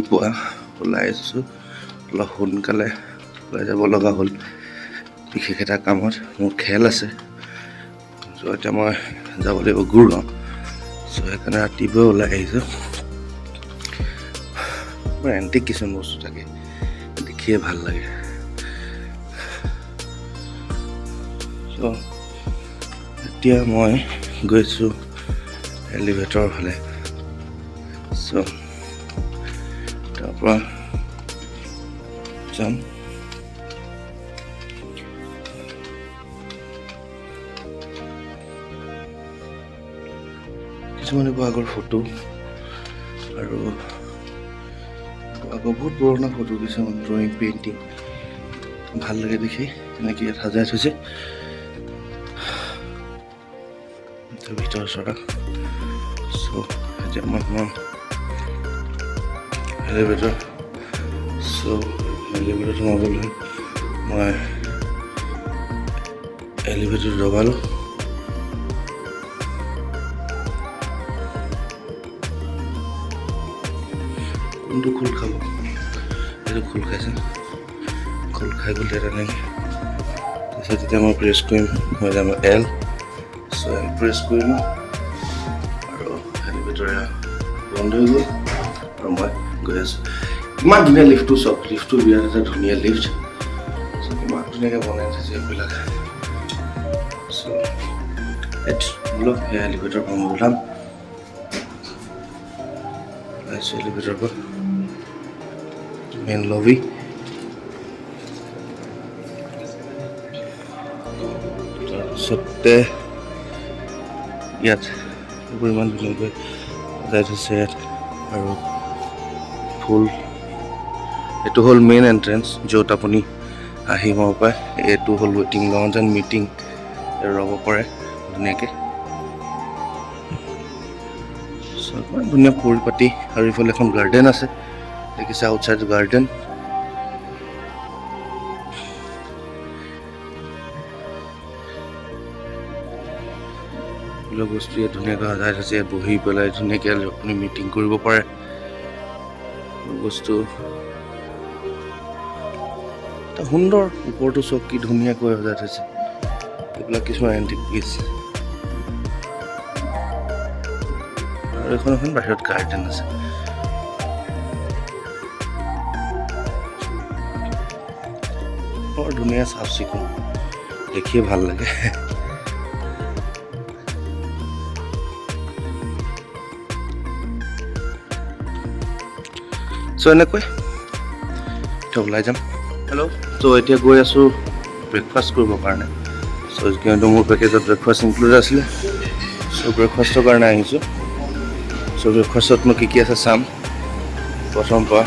ৰাতিপুৱা ওলাই আহিছোঁ, অলপ সোনকালে ওলাই যাব লগা হ'ল বিশেষ এটা কামত। মোৰ খেল আছে, চ' এতিয়া মই যাব লাগিব গুৰগাঁও। চ' সেইকাৰণে ৰাতিপুৱাই ওলাই আহিছোঁ। মোৰ এণ্টিক কিছুমান বস্তু থাকে, দেখিয়ে ভাল লাগে। চ' এতিয়া মই গৈছোঁ এলিভেটৰৰ ফালে। চ' তাৰপৰা যাম। কিছুমান আগৰ ফটো আৰু আগৰ বহুত পুৰণা ফটো, কিছুমান ড্ৰয়িং পেইণ্টিং ভাল লাগে দেখি। তেনেকৈ ইয়াত সজাই থৈছে ভিতৰ চৰা। চ' এতিয়া মই এলিভেটৰ। চ' এলিভেটৰ সোমাবলৈ মই এলিভেটৰ দবালোঁ। কোনটো খোল খাব, এইটো খোল খাইছে, খোল খাই গ'লে তেনেকৈ। তাৰপিছত এতিয়া মই প্ৰেছ কৰিম, হৈ যাম এল। চ' এল প্ৰেছ কৰিলোঁ আৰু এলিভেটৰ বন্ধ হৈ গ'ল আৰু মই গৈ আছোঁ। ইমান ধুনীয়া লিফ্টটো চাওক, লিফ্টটো বিৰাট এটা ধুনীয়া লিফ্ট। চ' ইমান ধুনীয়াকৈ বনাই থৈছে এইবিলাক। চ' বোলো সেই এলিভেটৰ পৰা মই ওলাম। ওলাইছোঁ এলিভেটৰৰ পৰা, মেইন লবি। তাৰপিছতে ইয়াত এইবোৰ ইমান ধুনীয়াকৈ সজাই থৈছে ইয়াত। আৰু ফুল, এইটো হ'ল মেইন এণ্ট্ৰেঞ্চ, য'ত আপুনি আহিব পাৰে। এইটো হ'ল ৱেইটিং লঞ্চ এণ্ড মিটিং ৰ'ব পাৰে ধুনীয়াকৈ। ইমান ধুনীয়া পৰিপাটি। আৰু ইফালে এখন গাৰ্ডেন আছে, দেখিছে, আউটচাইড গাৰ্ডেন। এইবিলাক বস্তু ইয়াত ধুনীয়াকৈ সজাই থৈছে। ইয়াত বহি পেলাই ধুনীয়াকৈ আপুনি মিটিং কৰিব পাৰে। বস্তু এটা সুন্দৰ, ওপৰটো চব কি ধুনীয়াকৈ সজাই থৈছে। এইবিলাক কিছুমান এণ্টিক পিচ। আৰু এখন বাহিৰত গাৰ্ডেন আছে। বৰ ধুনীয়া, চাফ চিকুণ, দেখিয়ে ভাল লাগে। চ' এনেকৈ এতিয়া ওলাই যাম। হেল্ল'। চ' এতিয়া গৈ আছোঁ ব্ৰেকফাষ্ট কৰিবৰ কাৰণে। চ' কিন্তু মোৰ পেকেজত ব্ৰেকফাষ্ট ইনক্লুড আছিলে। চ' ব্ৰেকফাষ্টৰ কাৰণে আহিছোঁ। চ' ব্ৰেকফাষ্টতনো কি কি আছে চাম। প্ৰথম পৰা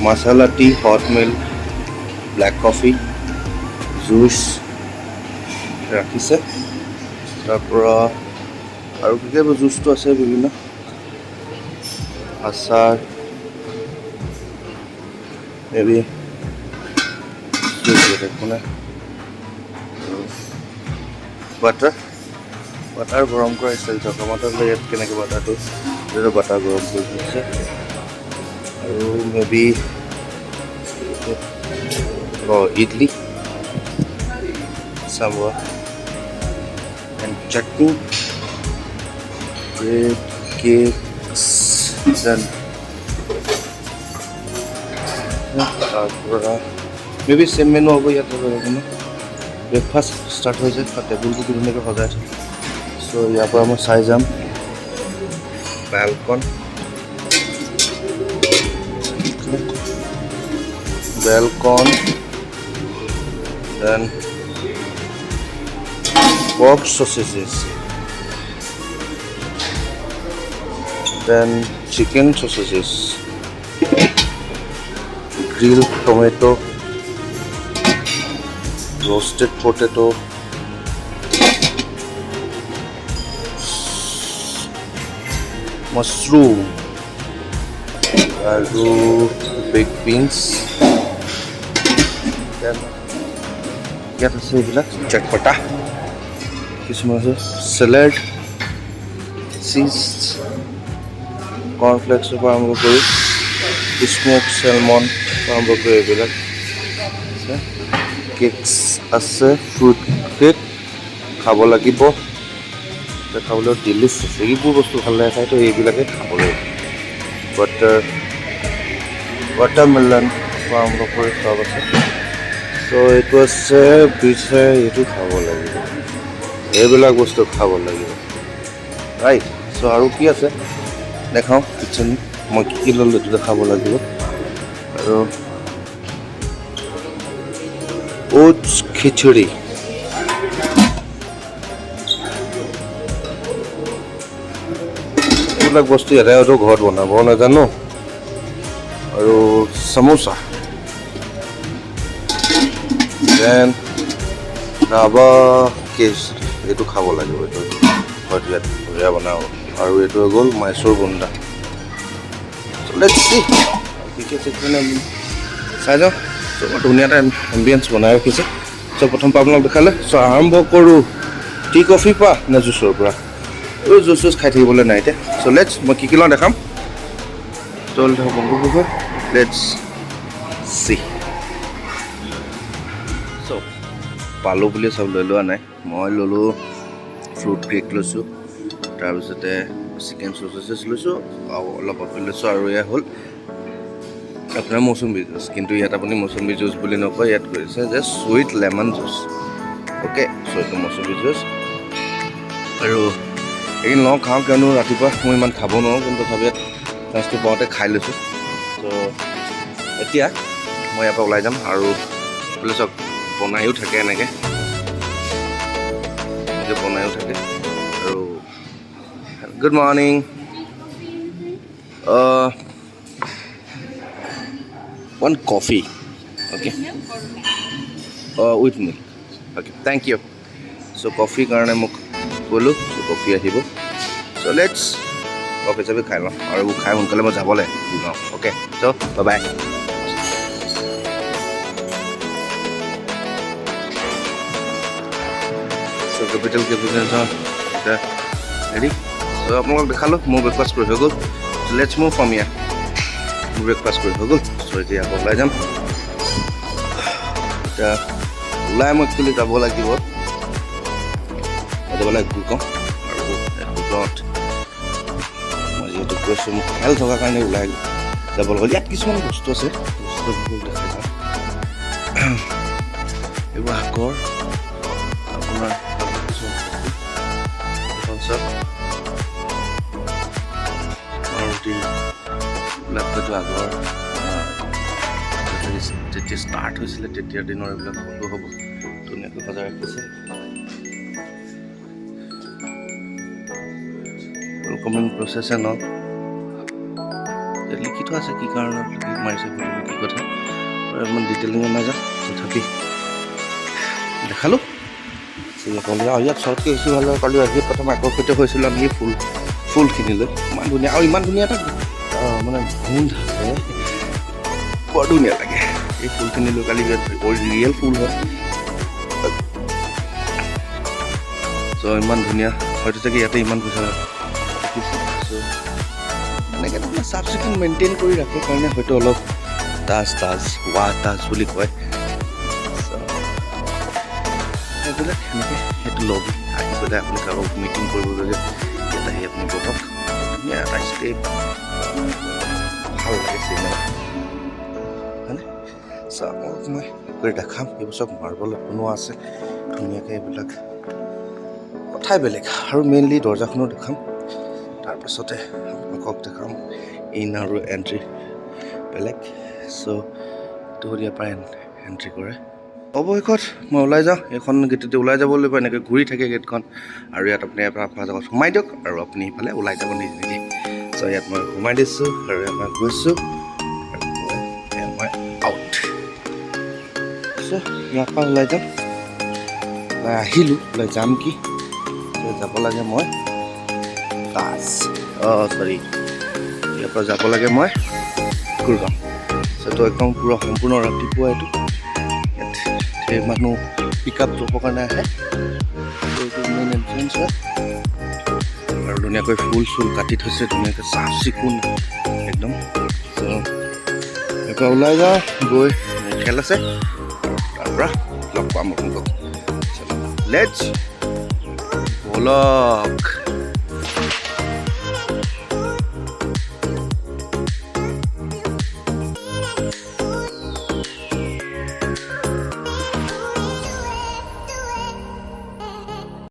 masala T, hot milk, black coffee, juice ৰাখিছে। তাৰপৰা আৰু কি কি জুচটো আছে বিভিন্ন, আচাৰ, মেবি বাটাৰ গৰম কৰা ষ্টাইল চাওক। টমাটাৰ ইয়াত কেনেকৈ বাটাৰটো বাটাৰ গৰম কৰি দিছে। আৰু মেবি ইডলি, চামোৱা and chutney, bread, cakes, then তাৰপৰা মেবি চেম মেনু হ'ব ইয়াত। ব্ৰেকফাষ্ট ষ্টাৰ্ট হৈছে আৰু টেবুলটো ধুনীয়াকৈ সজাই থৈ। চ' ইয়াৰ পৰা মই চাই যাম বেলকন, then pork sausages, then chicken sausages, grilled tomato, roasted potato, mushroom, আৰু baked beans, ইয়াত আছে এইবিলাক চটপটা, কিছুমান আছে চেলাড, চিজ, কৰ্ণফ্লেক্সৰ পৰা আৰম্ভ কৰি স্মোক চেলমন আৰম্ভ কৰি এইবিলাক কেকছ আছে, ফ্ৰুট কেক খাব লাগিব। খাবলৈ ডিলিচিয়াছ, এইবোৰ বস্তু ভাল লাগে খাই, তো এইবিলাকে খাব লাগিব। ৱাটাৰমেলন আৰম্ভ কৰি চব আছে। চ' এইটো আছে বিচে, এইটো খাব লাগিব, এইবিলাক বস্তু খাব লাগিব, ৰাইট। চ' আৰু কি আছে দেখাওঁ কিটচেন, মই কি ল'লোঁ এইটো দেখাব লাগিব। আৰু ওটছ খিচুড়ি, এইবিলাক বস্তু ইয়াতে হয়তো ঘৰত বনাব নাজানো। আৰু সমোচা, দেন ৰাবা কেচ, এইটো খাব লাগিব, এইটো হয়তো ইয়াত বঢ়িয়া বনাব। আৰু এইটো হৈ গ'ল মাইচুৰ বুন্দা। চাই যাওঁ, ধুনীয়া এটা এম্বিয়েঞ্চ বনাই ৰাখিছে। চ' প্ৰথম পৰা আপোনাক দেখালে। চ' আৰম্ভ কৰোঁ টি কফি পৰা নে জুচৰ পৰা? এই জুচ খাই থাকিবলৈ নাই এতিয়া। চ' লেটছ, মই কি লওঁ দেখাম। Let's C. চ' পালোঁ বুলি চব লৈ লোৱা নাই, মই ল'লোঁ ফ্ৰুট কেক লৈছোঁ, তাৰপিছতে চিকেন চচেছ লৈছোঁ, আৰু অলপ আপেল লৈছোঁ, আৰু এয়া হ'ল আপোনাৰ মৌচুমী জুচ। কিন্তু ইয়াত আপুনি মৌচুমী জুচ বুলি নকয়, ইয়াত কৈছে যে চুইট লেমন জুচ। অ'কে, চ' এইটো মৌচুমী জুচ। আৰু এই খাওঁ কিয়নো ৰাতিপুৱা মই ইমান খাব নোৱাৰোঁ, কিন্তু তথাপিও চান্সটো পাওঁতে খাই লৈছোঁ। ত' এতিয়া মই ইয়াৰ পৰা ওলাই যাম, আৰু বোলে চব বনায়ো থাকে, এনেকৈ বনায়ো থাকে। আৰু good morning, one coffee, okay, with milk, okay, thank you. So coffee কাৰণে মোক ক'লোঁ, so coffee আহিব। So let's coffee চবে খাই লওঁ, আৰু এইবোৰ খাই সোনকালে মই যাবলৈ দিওঁ। Okay, so bye bye. So capital এটা হেৰি, so আপোনালোকক দেখালোঁ, মোৰ ব্ৰেকফাষ্ট কৰি হৈ গ'ল। So let's move from here. মোৰ ব্ৰেকফাষ্ট কৰি হৈ গ'ল। চ' এতিয়া আকৌ ওলাই যাম। এতিয়া ওলাই মই একচুৱেলি যাব লাগিব, গুড়গাঁও। আৰু গুড়গাঁৱত মই যিহেতু গৈছোঁ, মোক খেল থকাৰ কাৰণে ওলাই যাব লাগিব। ইয়াত কিছুমান বস্তু আছে, বস্তুবোৰ দেখা যাওঁ। এইবোৰ আগৰ আপোনাৰ কিছুমান চব এইবিলাক হয়তো আগৰ যেতিয়া ষ্টাৰ্ট হৈছিলে তেতিয়াৰ দিনৰ এইবিলাক ফটো হ'ব, ধুনীয়াকৈ সজাই ৰাখিছে। ৱেলকামিং প্ৰচেছ ন লিখি থোৱা আছে, কি কাৰণত মাৰিছে ফটোবোৰ, কি কথা, ইমান ডিটেইলিঙত নাযাওঁ, তথাপি দেখালোঁ। আৰু ইয়াত চবতকৈ বেছি ভাল লাগে, কালি আজি প্ৰথম আকৰ্ষিত হৈছিলোঁ আমি এই ফুলখিনিলৈ। ইমান ধুনীয়া, আৰু ইমান ধুনীয়া এটা মানে গোন্ধ আছে, বৰ ধুনীয়া লাগে এই ফুলখিনিলৈ। কালি ৰিয়েল ফুল হয়, চ' ইমান ধুনীয়া, হয়তো চাগে ইয়াতে ইমান পইচা ৰাখিছে। চ' এনেকৈ তাৰমানে চাফ চিকুণ মেইনটেইন কৰি ৰাখে কাৰণে হয়তো অলপ তাজ বুলি কয়। এইবিলাক সেনেকৈ সেইটো লবি আহি পেলাই আপুনি কাৰোবাক মিটিং কৰিবলৈ ইয়াত আহি আপুনি বহক, ধুনীয়া এটা ষ্টে, ভাল লাগিছে হয়নে? চাওক মই কৰি দেখাম, এইবোৰ চব মাৰ্বল বনোৱা আছে ধুনীয়াকৈ, এইবিলাক কথাই বেলেগ। আৰু মেইনলি দৰ্জাখনো দেখাম, তাৰপিছতে আপোনালোকক দেখাম ইন আৰু এণ্ট্ৰি বেলেগ। চ' ইয়াৰ পৰা এণ্ট্ৰি কৰে। অৱশেষত মই ওলাই যাওঁ, এইখন গেটেদি ওলাই যাব লাগিব, এনেকৈ ঘূৰি থাকে গেটখন। আৰু ইয়াত আপুনি আপোনাৰ জেগাত সোমাই দিয়ক, আৰু আপুনি সেইফালে ওলাই যাব নিজে নিজে। চ' ইয়াত মই সোমাই দিছোঁ, আৰু মই গৈছোঁ, আৰু মই আউট। চ' ইয়াৰ পৰা ওলাই যাম, ওলাই আহিলোঁ, ওলাই যাম কি, যাব লাগে মই ইয়াৰ পৰা যাব লাগে মই গুড়গাঁও। চ' একদম পূৰা সম্পূৰ্ণ ৰাতিপুৱা এইটো ইয়াত সেই মানুহ পিক আপ ড্ৰপৰ কাৰণে আহে। এইটো মেইন এণ্ট্ৰেঞ্চ হয়, আৰু ধুনীয়াকৈ ফুল চুল কাটি থৈছে, ধুনীয়াকৈ চাফ চিকুণ একদম। চ' এবাৰ ওলাই যাওঁ, গৈ খেল আছে তাৰপৰা লগ পাম আপোনালোকক। Let's blog.